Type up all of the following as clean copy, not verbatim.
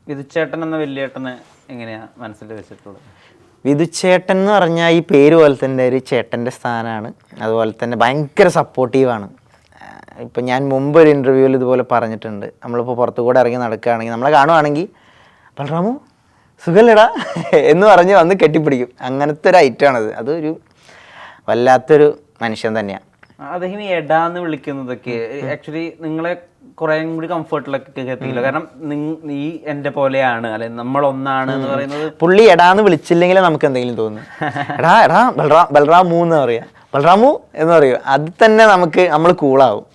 വിധുച്ചേട്ടൻ എന്ന വലിയേട്ടനെ എങ്ങനെയാ മനസ്സിൽ വെച്ചിട്ടുള്ളത്? വിധുച്ചേട്ടൻ എന്ന് പറഞ്ഞാൽ ഈ പേര് പോലെ തന്നെ ഒരു ചേട്ടൻ്റെ സ്ഥാനമാണ്. അതുപോലെ തന്നെ ഭയങ്കര സപ്പോർട്ടീവാണ്. ഇപ്പം ഞാൻ മുമ്പ് ഒരു ഇൻ്റർവ്യൂവിൽ ഇതുപോലെ പറഞ്ഞിട്ടുണ്ട്, നമ്മളിപ്പോൾ പുറത്തു കൂടെ ഇറങ്ങി നടക്കുകയാണെങ്കിൽ നമ്മളെ കാണുവാണെങ്കിൽ ബൽറാമു സുഖല്ലടാ എന്ന് പറഞ്ഞ് വന്ന് കെട്ടിപ്പിടിക്കും. അങ്ങനത്തെ ഒരു ഐറ്റമാണത്. അതൊരു വല്ലാത്തൊരു മനുഷ്യൻ തന്നെയാണ്. അദ്ദേഹം ഈ എടാന്ന് വിളിക്കുന്നതൊക്കെ ആക്ച്വലി നിങ്ങളെ കുറേ കൂടി കംഫർട്ടിലൊക്കെ എത്തിക്കില്ല. കാരണം നീ എൻ്റെ പോലെയാണ്, അല്ലെ നമ്മൾ ഒന്നാണ് എന്ന് പറയുന്നത്. പുള്ളി എടാന്ന് വിളിച്ചില്ലെങ്കിലേ നമുക്ക് എന്തെങ്കിലും തോന്നുന്നു. എടാ എടാ ബൽറാമു എന്ന് പറയാ, ബൽറാമു എന്ന് പറയൂ, അത് തന്നെ നമ്മൾ കൂളാവും.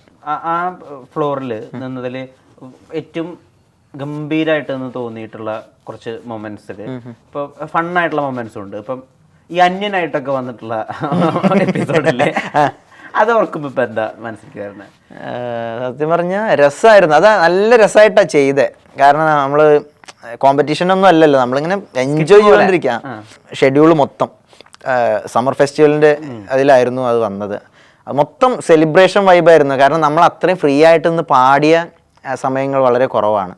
ആ ഫ്ലോറിൽ നിന്നതിൽ ഏറ്റവും ഗംഭീരമായിട്ട് എന്ന് തോന്നിയിട്ടുള്ള കുറച്ച് മൊമെന്റ്സിൽ ഇപ്പോൾ ഫണ്ണായിട്ടുള്ള മൊമെന്റ്സും ഉണ്ട്. ഇപ്പം ഈ അന്യനായിട്ടൊക്കെ വന്നിട്ടുള്ള എപ്പിസോഡില്ലേ, അത് ഓർക്കുമ്പോൾ ഇപ്പം എന്താ മനസ്സിലേക്ക് വരുന്നത്? സത്യം പറഞ്ഞാൽ രസമായിരുന്നു. അത് നല്ല രസമായിട്ടാണ് ചെയ്തത്. കാരണം നമ്മൾ കോമ്പറ്റീഷനൊന്നും അല്ലല്ലോ, നമ്മളിങ്ങനെ എൻജോയ് ചെയ്തുകൊണ്ടിരിക്കുക. ഷെഡ്യൂൾ മൊത്തം സമ്മർ ഫെസ്റ്റിവലിൻ്റെ അതിലായിരുന്നു അത് വന്നത്. അത് മൊത്തം സെലിബ്രേഷൻ വൈബായിരുന്നു. കാരണം നമ്മൾ അത്രയും ഫ്രീ ആയിട്ടൊന്ന് പാടിയ സമയങ്ങൾ വളരെ കുറവാണ്.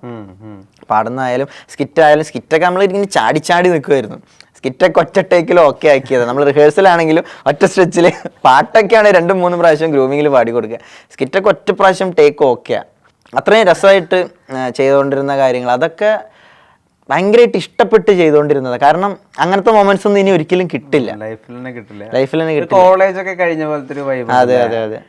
പാടുന്നതായാലും സ്കിറ്റായാലും, സ്കിറ്റൊക്കെ നമ്മൾ ഇങ്ങനെ ചാടി നിൽക്കുമായിരുന്നു. സ്കിറ്റൊക്കെ ഒറ്റ ടേക്കിൽ ഓക്കെ ആക്കിയത്. നമ്മൾ റിഹേഴ്സലാണെങ്കിലും ഒറ്റ സ്ട്രെച്ചിൽ, പാട്ടൊക്കെയാണ് 2-3 പ്രാവശ്യം ഗ്രൂമിങ്ങിൽ പാടി കൊടുക്കുക. സ്കിറ്റൊക്കെ ഒറ്റ പ്രാവശ്യം ടേക്ക് ഓക്കെയാണ്. അത്രയും രസമായിട്ട് ചെയ്തുകൊണ്ടിരുന്ന കാര്യങ്ങൾ അതൊക്കെ ഭയങ്കരമായിട്ട് ഇഷ്ടപ്പെട്ട് ചെയ്തുകൊണ്ടിരുന്നത്. കാരണം അങ്ങനത്തെ മൊമെന്റ്സ് ഒന്നും ഇനി ഒരിക്കലും കിട്ടില്ല, ലൈഫിൽ തന്നെ കിട്ടില്ല. കോളേജ് ഒക്കെ കഴിഞ്ഞ പോലത്തെ ഒരു വൈബ്. അതെ.